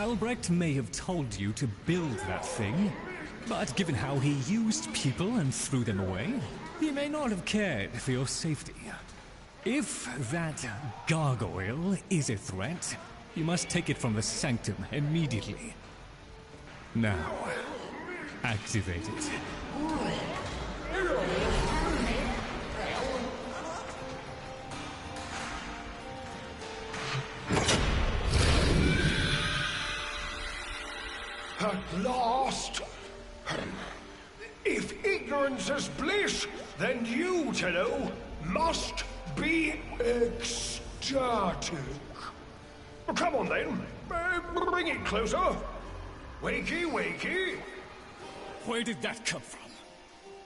Albrecht may have told you to build that thing, but given how he used people and threw them away, he may not have cared for your safety. If that gargoyle is a threat, you must take it from the sanctum immediately. Now, activate it. At last! If ignorance is bliss, then you, Tenno, must be ecstatic. Come on then, bring it closer. Wakey, wakey. Where did that come from?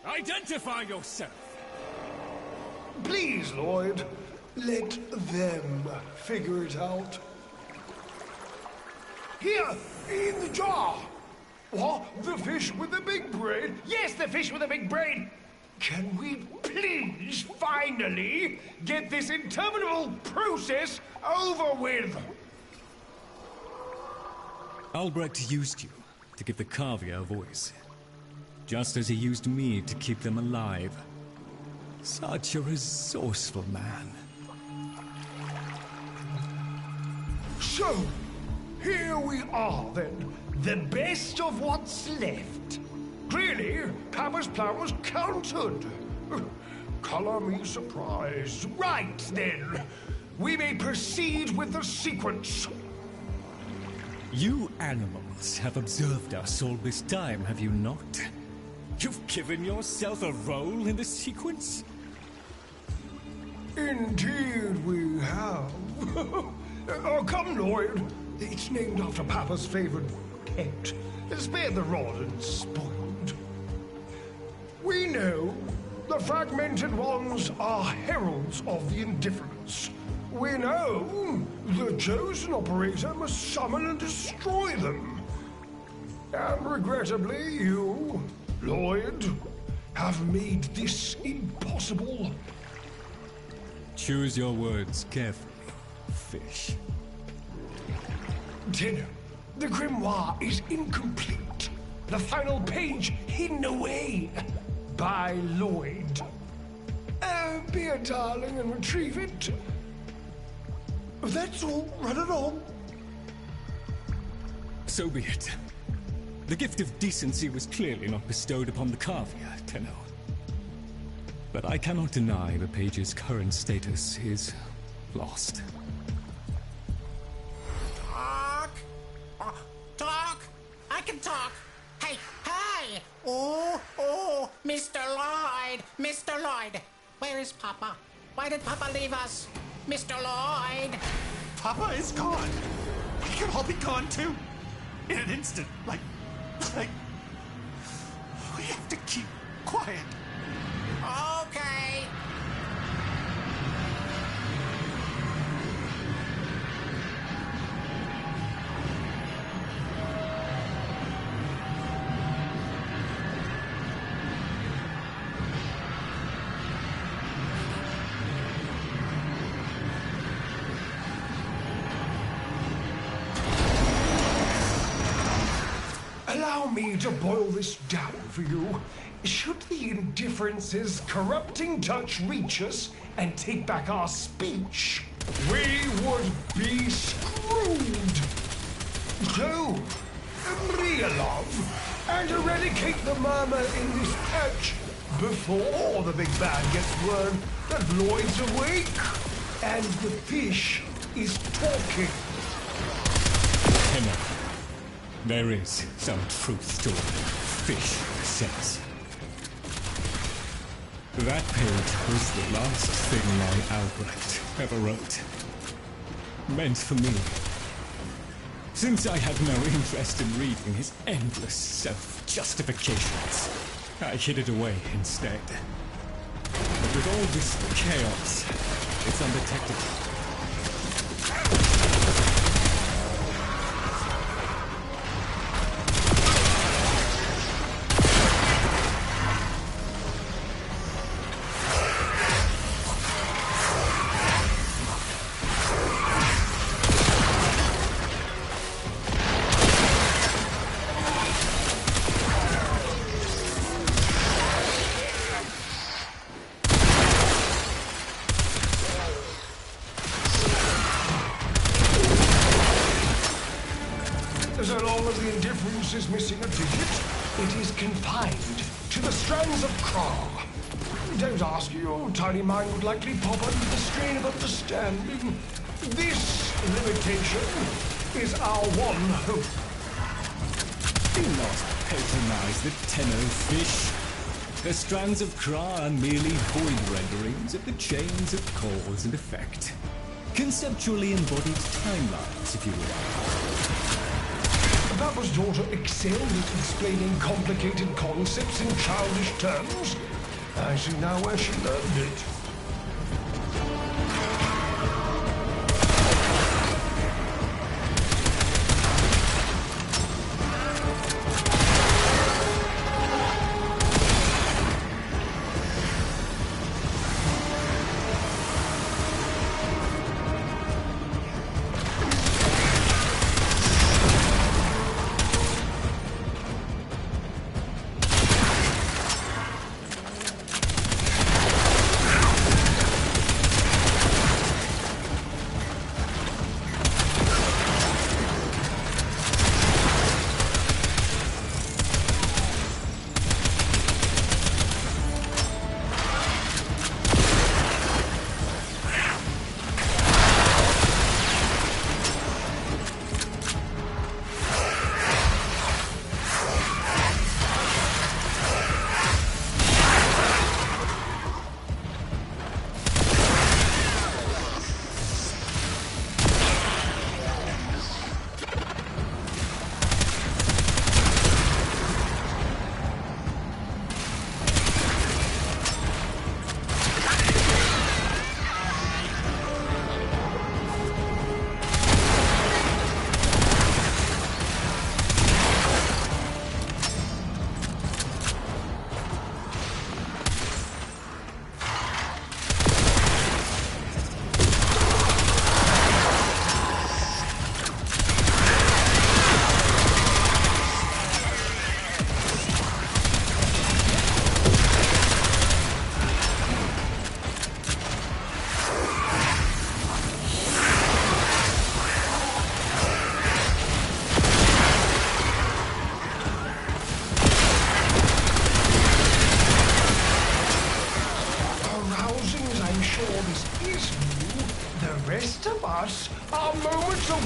Identify yourself! Please, Lloyd, let them figure it out. Here, in the jar. What? The fish with the big brain? Yes, the fish with a big brain! Can we please finally get this interminable process over with? Albrecht used you to give the Cavia a voice, just as he used me to keep them alive. Such a resourceful man. So, here we are then, the best of what's left. Clearly, Papa's plan was countered. Color me surprised. Right then, we may proceed with the sequence. You animals have observed us all this time, have you not? You've given yourself a role in the sequence? Indeed we have. Oh, come, Lloyd. It's named after Papa's favorite pet. Spare the rod and spoiled. We know the fragmented ones are heralds of the indifference. We know the chosen operator must summon and destroy them. And regrettably, you, Lloyd, have made this impossible. Choose your words carefully, fish. Tenno, the grimoire is incomplete. The final page hidden away by Lloyd. Be a darling and retrieve it. That's all. Run along. So be it. The gift of decency was clearly not bestowed upon the Cavia, Tenno. But I cannot deny the page's current status is lost. Talk? I can talk. Hey, hey! Oh, Mr. Lloyd! Mr. Lloyd! Where is Papa? Why did Papa leave us? Mr. Lloyd! Papa is gone. We could all be gone too. In an instant. Like... We have to keep quiet. Okay. Allow me to boil this down for you. Should the indifference's corrupting touch reach us and take back our speech, we would be screwed. So, real love, and eradicate the murmur in this patch before the big bad gets word that Lloyd's awake and the fish is talking. Tenno, there is some truth to what fish says. That page was the last thing my Albrecht ever wrote. Meant for me. Since I had no interest in reading his endless self-justifications, I hid it away instead. But with all this chaos, it's undetectable. difference is missing a digit, it is confined to the strands of Kra. Don't ask, your tiny mind would likely pop under the strain of understanding. This limitation is our one hope. Do not patronize the Tenno fish. The strands of Kra are merely void renderings of the chains of cause and effect. Conceptually embodied timelines, if you will. Papa's daughter excelled at explaining complicated concepts in childish terms. I see now where she learned it.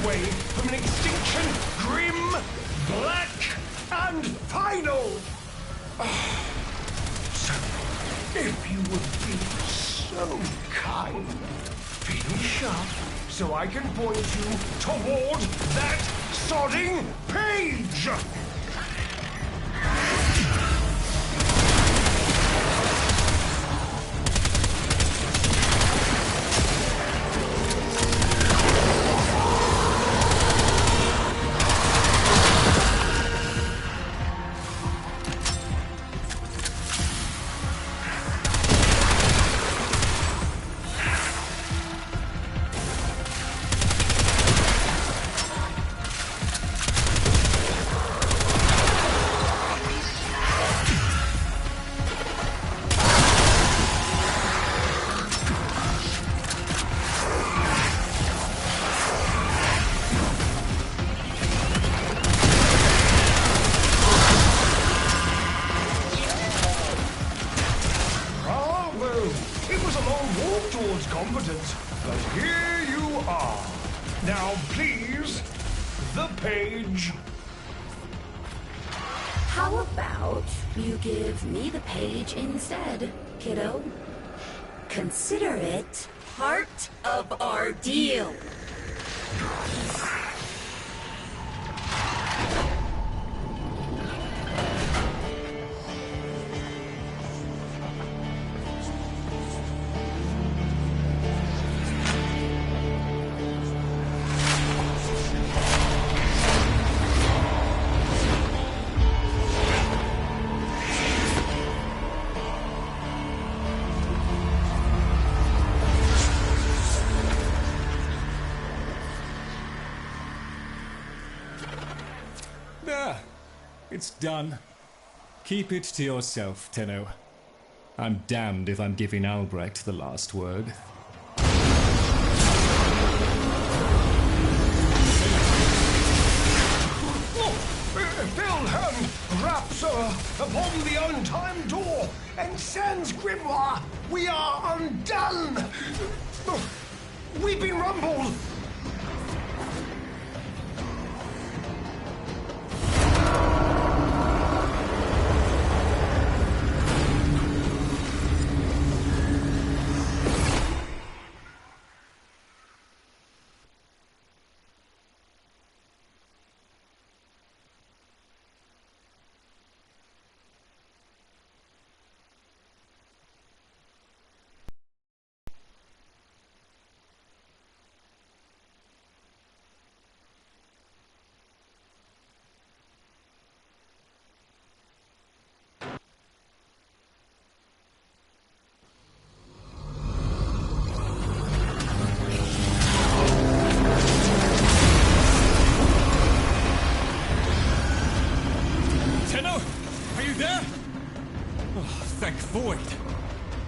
Away from an extinction grim, black, and final. So, if you would be so kind, finish up so I can point you toward that sodding page. Competence, but here you are. Now, please, the page. How about you give me the page instead, kiddo? Consider it part of our deal. There. It's done. Keep it to yourself, Tenno. I'm damned if I'm giving Albrecht the last word. Filled hand raps upon the untimed door, and sans grimoire, we are undone. We've been rumbled.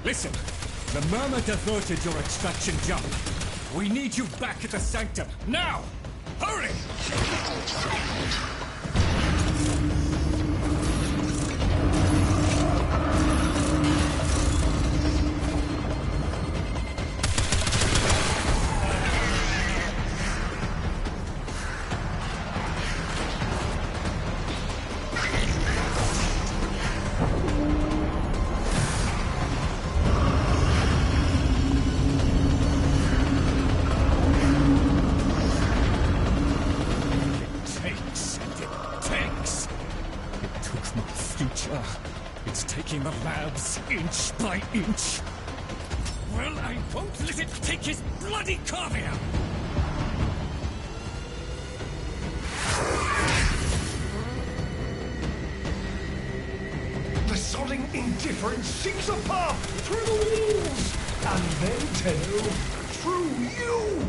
Listen, the Murmur diverted your extraction jump. We need you back at the Sanctum, now! Hurry! It's taking the labs inch by inch. Well, I won't let it take his bloody carvia! The sodding indifference seeks a path through the walls, and then, Tenno, through you!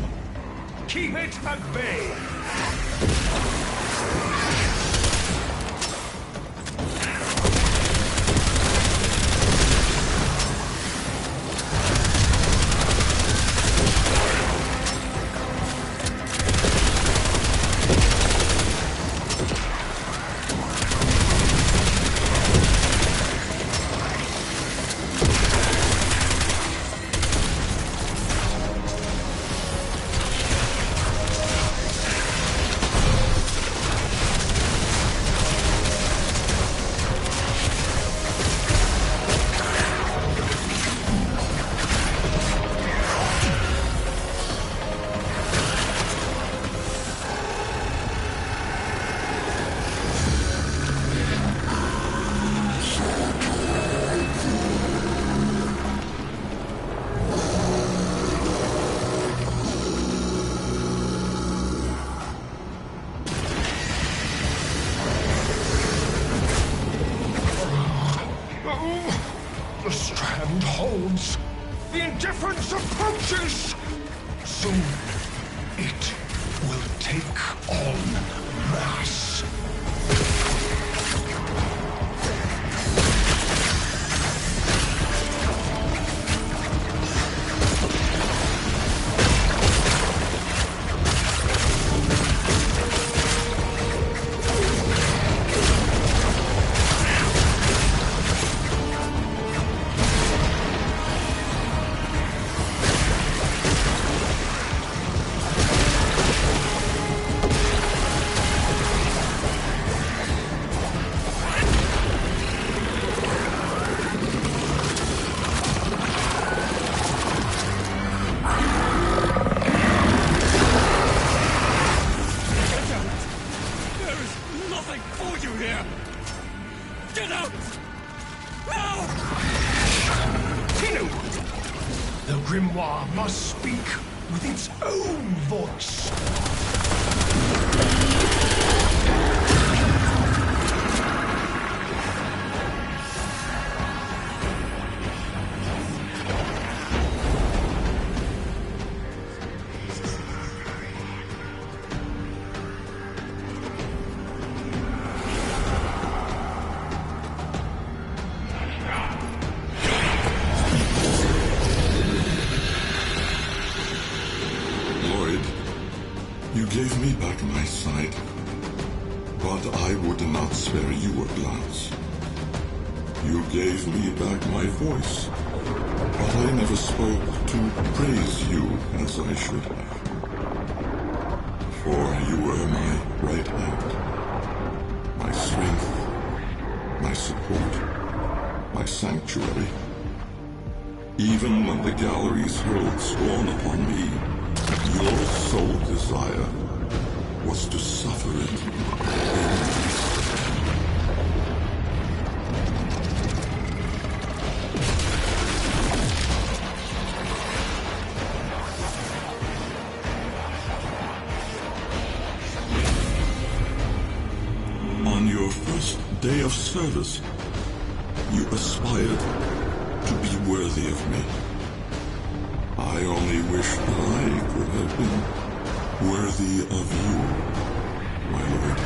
Keep it at bay! The strand holds. The indifference approaches. Soon, it will take on mass. The grimoire must speak with its own voice. You gave me back my sight. not spare you a glance. You gave me back my voice, but I never spoke to praise you as I should have. For you were my right hand, my strength, my support, my sanctuary. Even when the galleries hurled scorn upon me, your sole desire was to suffer it in peace. On your first day of service, you aspired to be worthy of me. I only wish that I could have been worthy of you, my lord.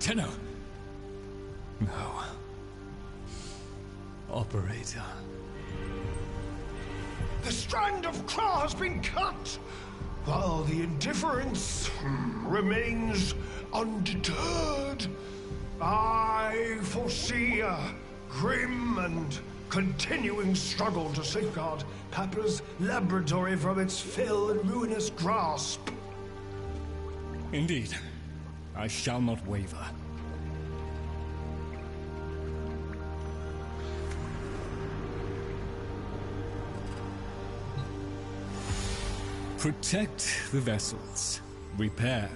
Tenno! No. Operator. The strand of claw has been cut, while the indifference remains undeterred. I foresee a grim and continuing struggle to safeguard Papa's laboratory from its fell and ruinous grasp. Indeed. I shall not waver. Protect the vessels. Repair.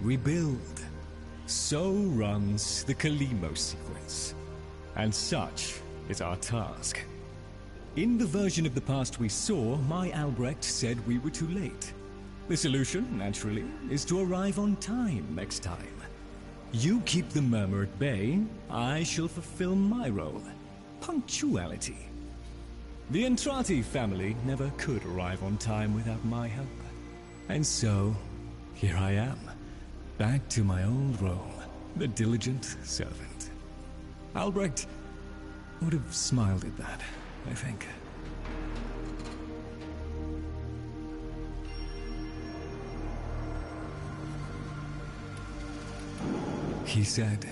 Rebuild. So runs the Kalimo sequence. And such is our task. In the version of the past we saw, my Albrecht said we were too late. The solution, naturally, is to arrive on time next time. You keep the murmur at bay, I shall fulfill my role. Punctuality. The Entrati family never could arrive on time without my help. And so, here I am, back to my old role, the diligent servant. Albrecht would have smiled at that, I think. He said,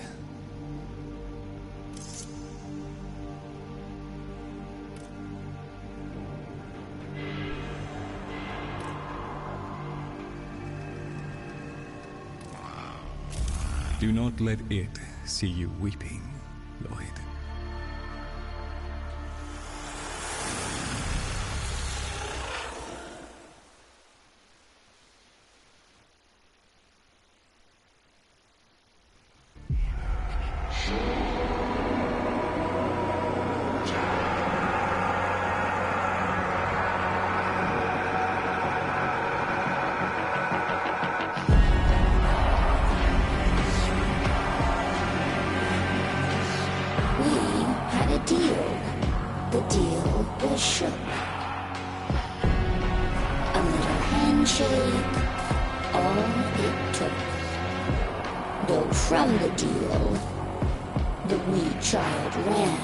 "Do not let it see you weeping, Lloyd." From the deal, the wee child ran.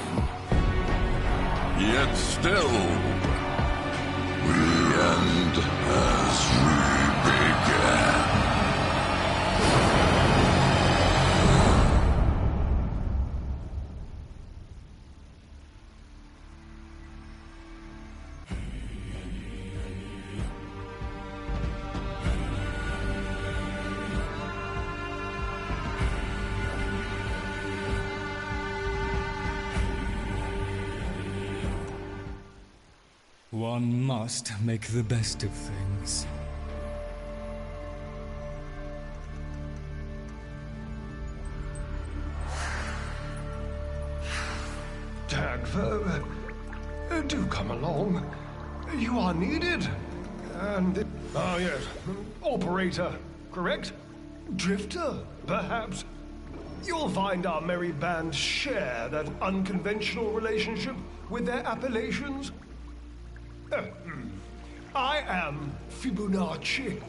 Yet still, we end as we began. One must make the best of things. Dagver, do come along. You are needed. And... oh, yes. Operator, correct? Drifter, perhaps? You'll find our merry band share that unconventional relationship with their appellations. I am Fibonacci.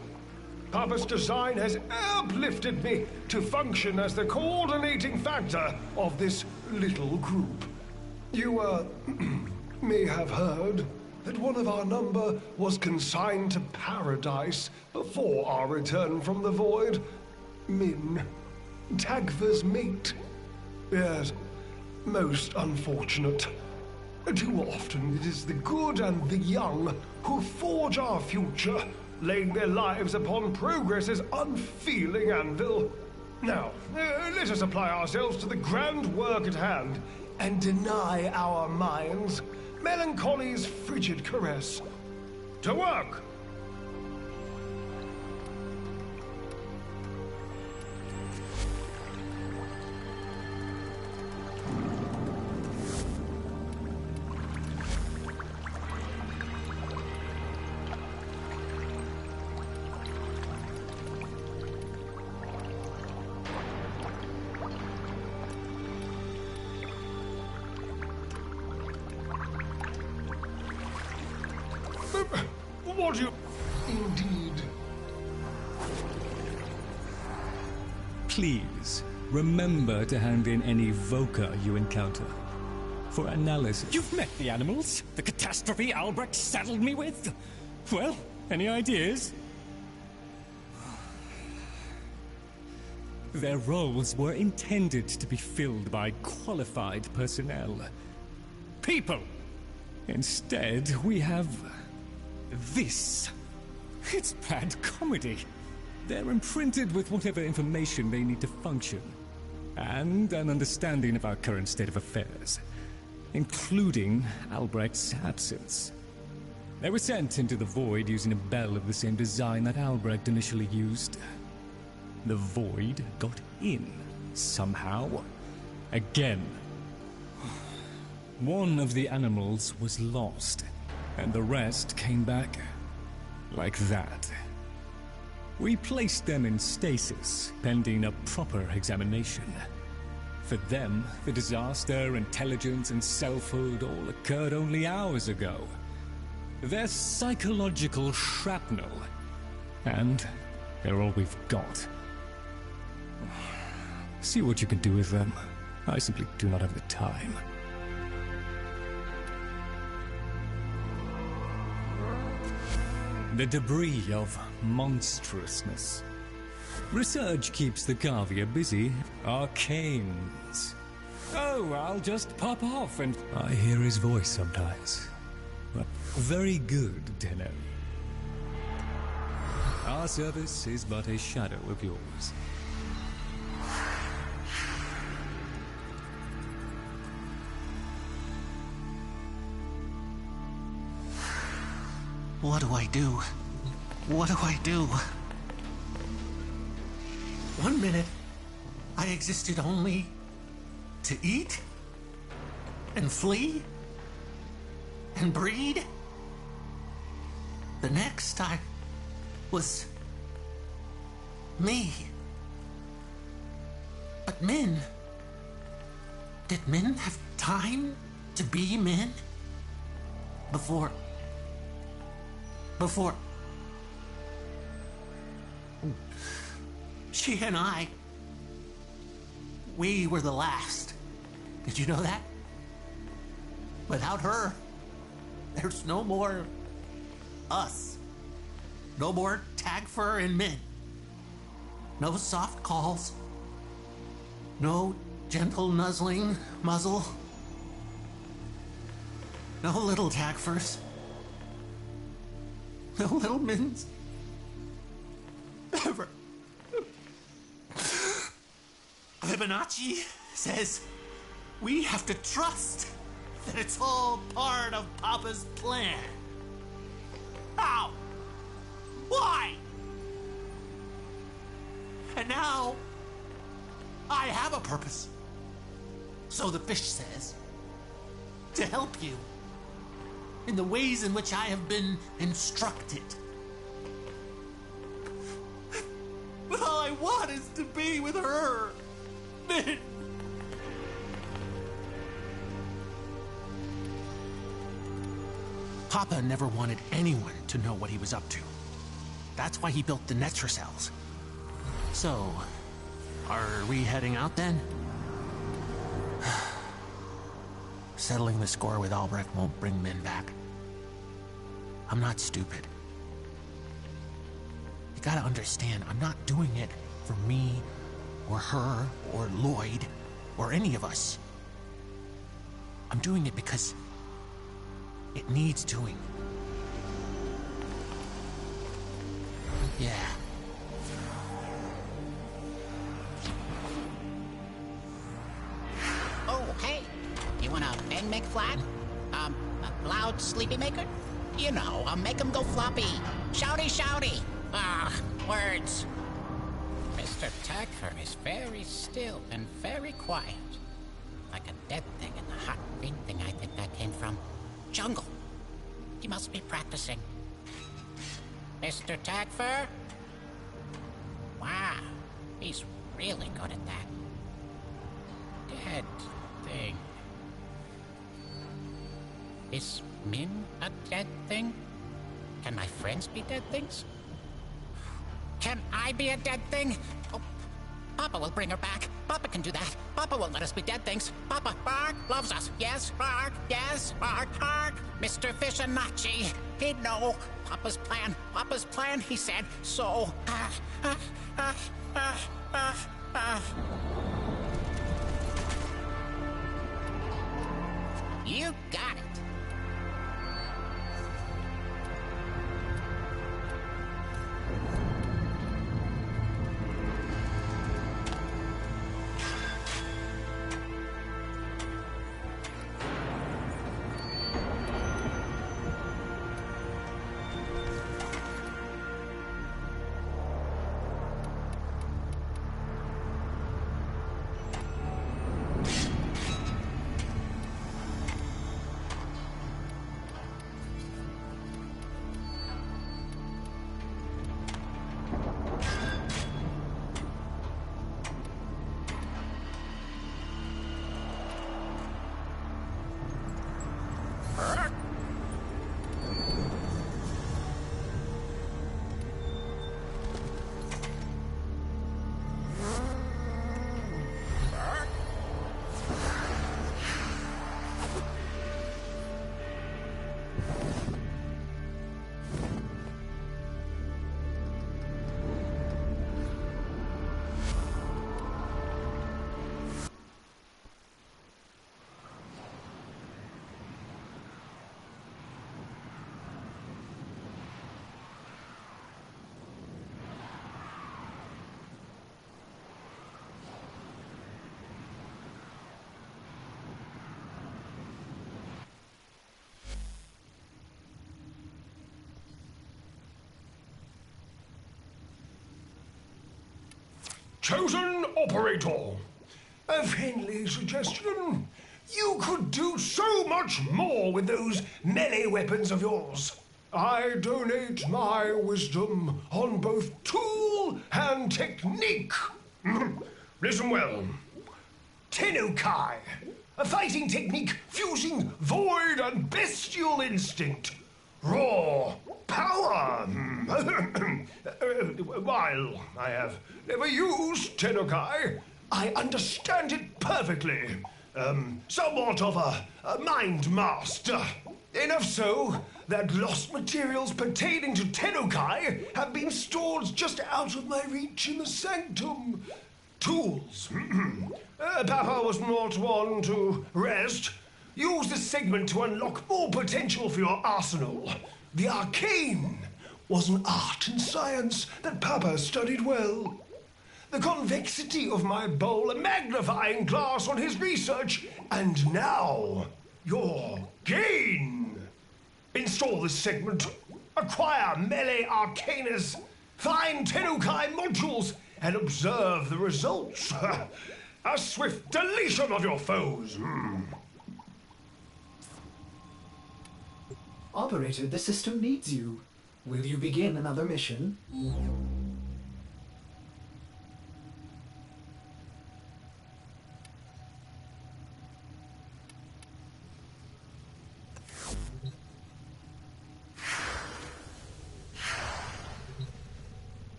Papa's design has uplifted me to function as the coordinating factor of this little group. You, may have heard that one of our number was consigned to paradise before our return from the void. Min, Dagver's mate. Yes, most unfortunate. Too often it is the good and the young who forge our future, laying their lives upon progress's unfeeling anvil. Now, let us apply ourselves to the grand work at hand, and deny our minds melancholy's frigid caress. To work! What do you... Indeed. Please, remember to hand in any Voca you encounter for analysis. You've met the animals? The catastrophe Albrecht saddled me with? Well, any ideas? Their roles were intended to be filled by qualified personnel. People! Instead, we have... this. It's bad comedy. They're imprinted with whatever information they need to function, and an understanding of our current state of affairs, including Albrecht's absence. They were sent into the void using a bell of the same design that Albrecht initially used. The void got in, somehow. Again. One of the animals was lost, and the rest came back like that. We placed them in stasis, pending a proper examination. For them, the disaster, intelligence, and selfhood all occurred only hours ago. They're psychological shrapnel. And they're all we've got. See what you can do with them. I simply do not have the time. The debris of monstrousness. Research keeps the Carvia busy. Arcanes. Oh, I'll just pop off and... I hear his voice sometimes. But very good, Tenno. Our service is but a shadow of yours. What do I do? What do I do? 1 minute, I existed only to eat and flee and breed. The next, I was me. But men, did men have time to be men? Before she and I, we were the last. Did you know that? Without her, there's no more us. No more Tagfer and men. No soft calls. No gentle nuzzling muzzle. No little Tagfers. No little mins. Ever. Fibonacci says we have to trust that it's all part of Papa's plan. How? Why? And now I have a purpose. So the fish says. To help you. In the ways in which I have been instructed. But all I want is to be with her. Min. Papa never wanted anyone to know what he was up to. That's why he built the Netra cells. So, are we heading out then? Settling the score with Albrecht won't bring men back. I'm not stupid. You gotta understand, I'm not doing it for me, or her, or Lloyd, or any of us. I'm doing it because it needs doing. Yeah. Oh, hey. You want a bang make flat? A loud sleepy maker? You know, make 'em go floppy. Shouty, shouty. Words. Mr. Tagfer is very still and very quiet. Like a dead thing in the hot green thing I think that came from. Jungle. He must be practicing. Mr. Tagfer? Wow, he's really good at that. Dead thing. Is Min a dead thing? Can my friends be dead things? Can I be a dead thing? Oh, Papa will bring her back. Papa can do that. Papa won't let us be dead things. Papa, bark, loves us. Yes, bark, yes, bark, bark. Mr. Fibonacci, he'd know. Papa's plan, he said. So, You got it. Chosen operator. A friendly suggestion. You could do so much more with those melee weapons of yours. I donate my wisdom on both tool and technique. Listen well. Tenukai, a fighting technique fusing void and bestial instinct. Raw power. While I have never used Tenukai, I understand it perfectly. Somewhat of a mind master. Enough so that lost materials pertaining to Tenukai have been stored just out of my reach in the sanctum. Tools. Papa was not one to rest. Use this segment to unlock more potential for your arsenal. The arcane was an art and science that Papa studied well. The convexity of my bowl a magnifying glass on his research, and now your gain. Install this segment, acquire melee arcanas, find Tenukai modules, and observe the results. A swift deletion of your foes. Operator, the system needs you. Will you begin another mission?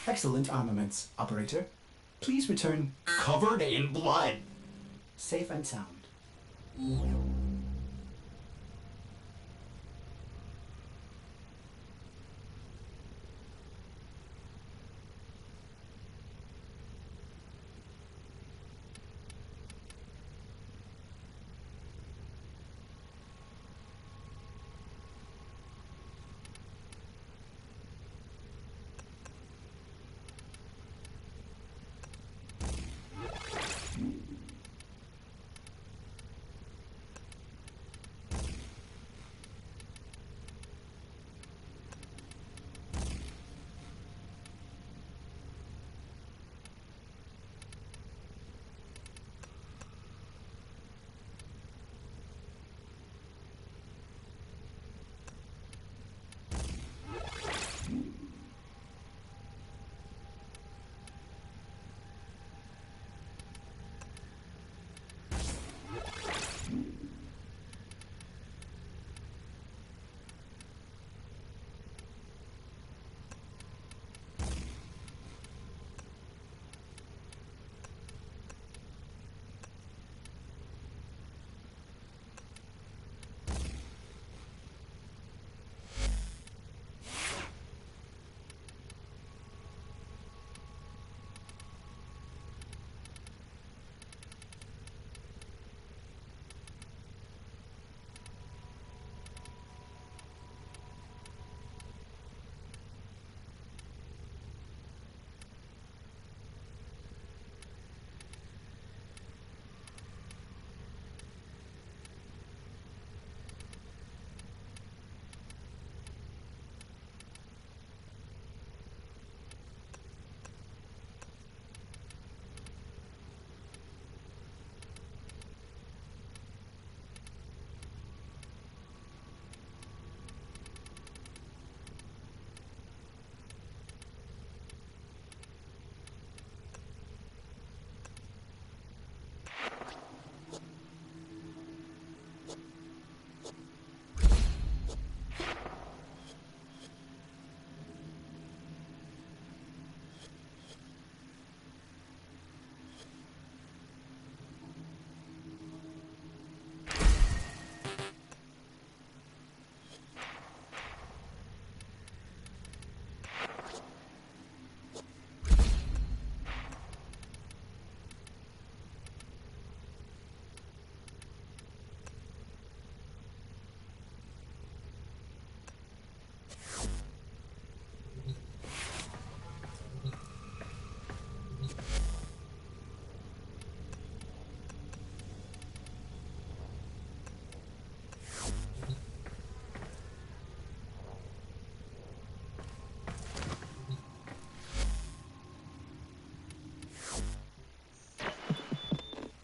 Excellent armaments, Operator. Please return covered in blood. Safe and sound.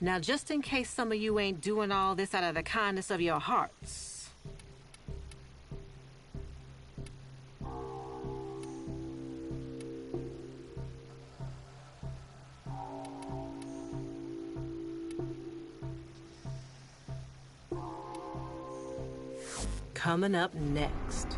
Now, just in case some of you ain't doing all this out of the kindness of your hearts. Coming up next.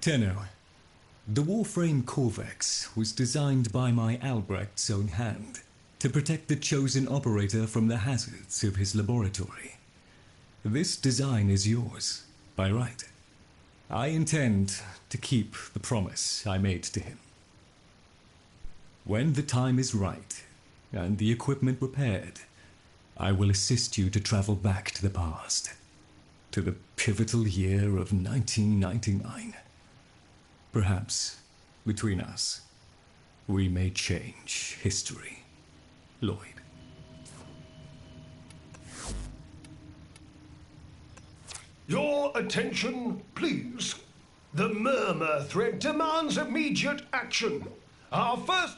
Tenno, the Warframe Corvex was designed by my Albrecht's own hand to protect the chosen operator from the hazards of his laboratory. This design is yours, by right. I intend to keep the promise I made to him. When the time is right, and the equipment repaired, I will assist you to travel back to the past, to the pivotal year of 1999. Perhaps, between us, we may change history, Lloyd. Your attention, please. The murmur thread demands immediate action. Our first...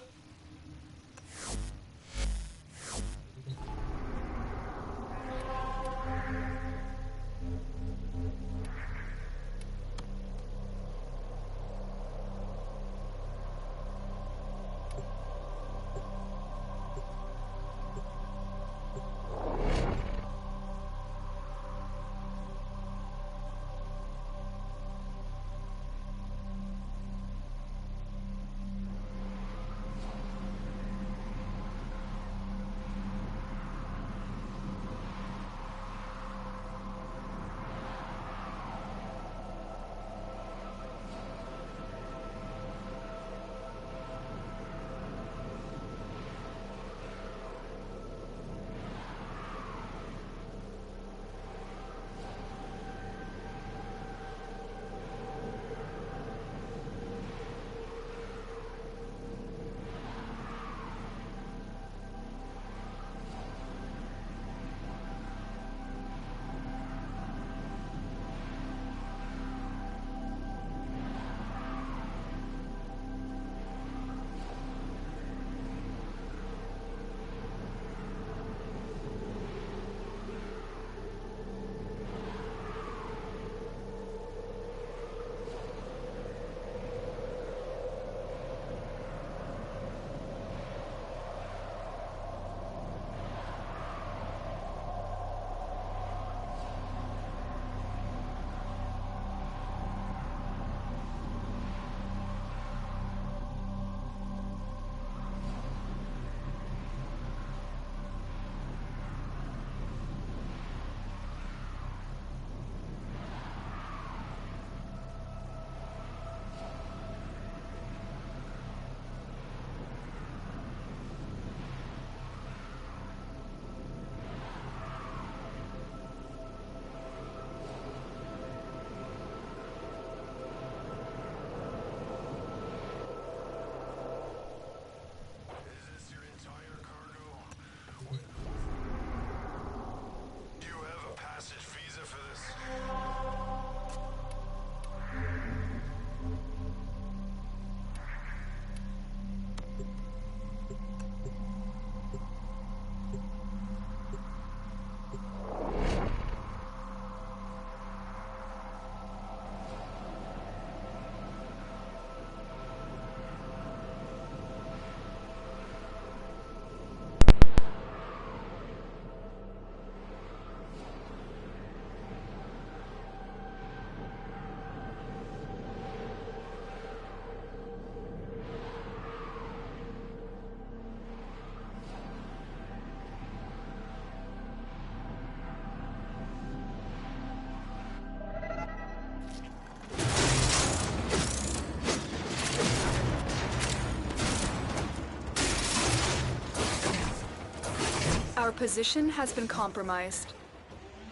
Our position has been compromised.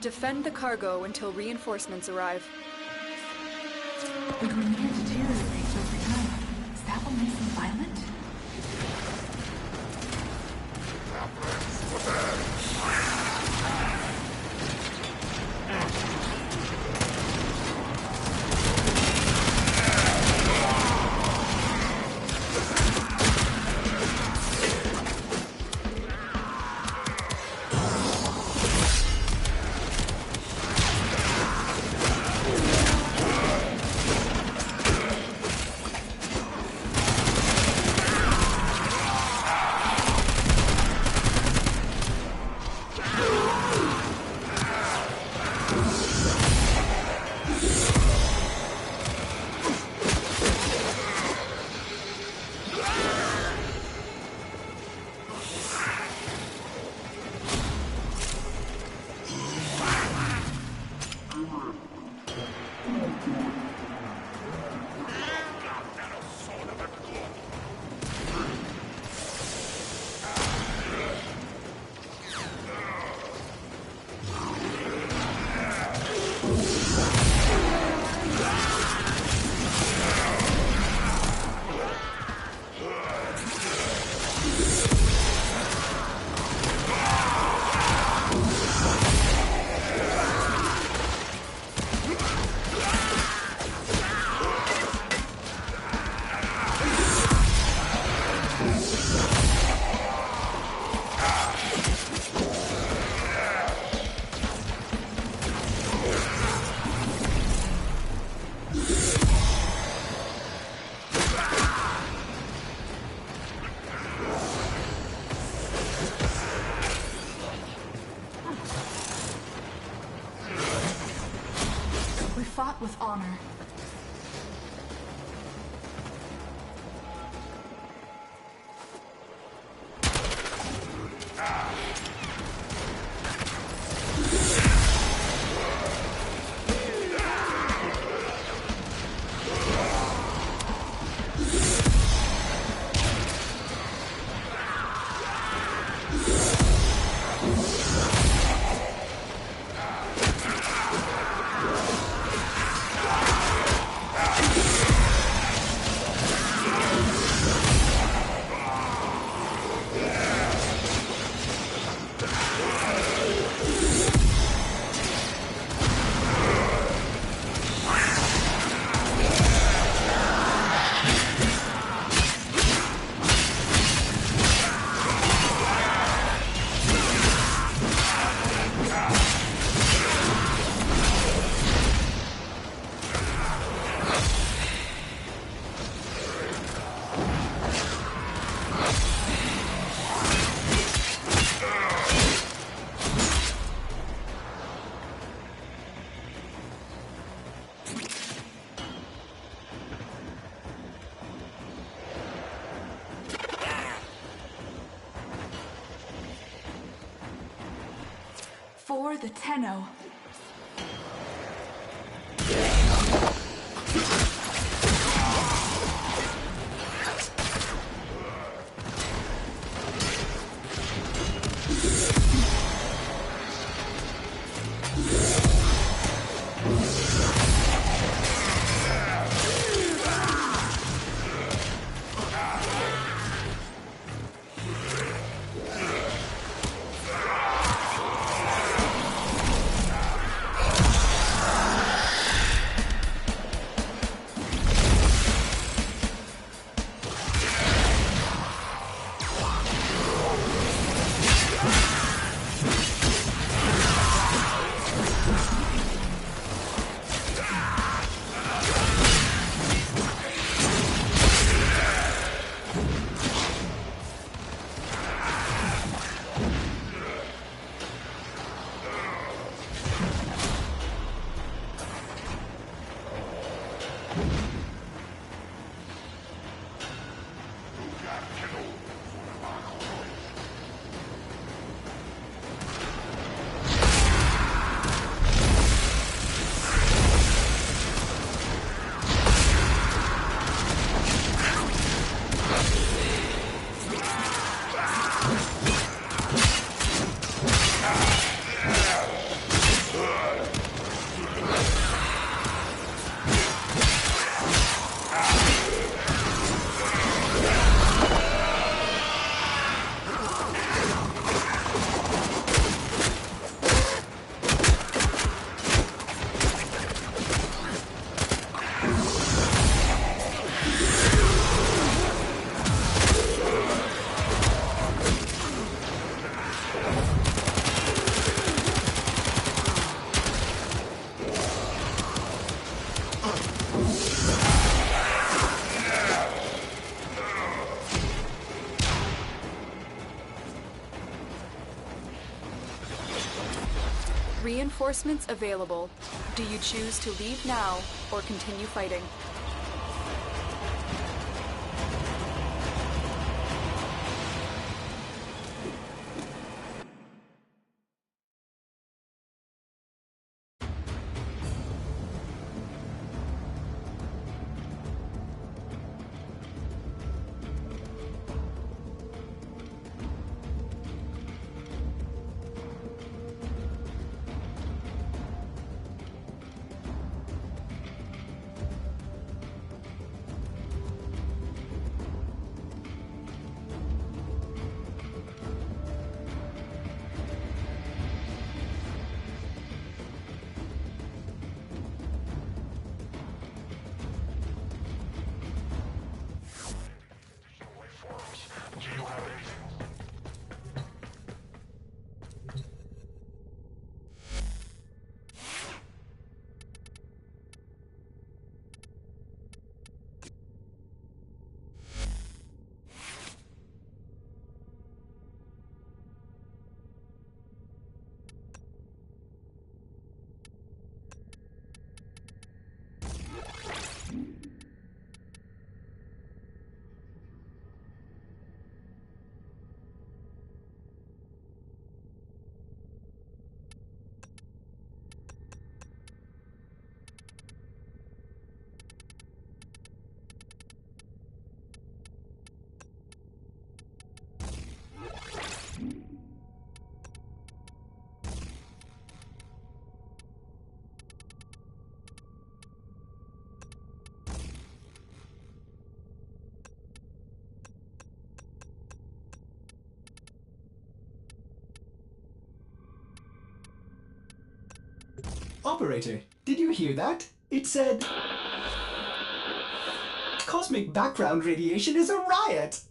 Defend the cargo until reinforcements arrive. The Grineer deteriorates over time. Is that what makes them violent? With honor. For the Tenno. Reinforcements available. Do you choose to leave now or continue fighting? Operator, did you hear that? It said... Cosmic background radiation is a riot!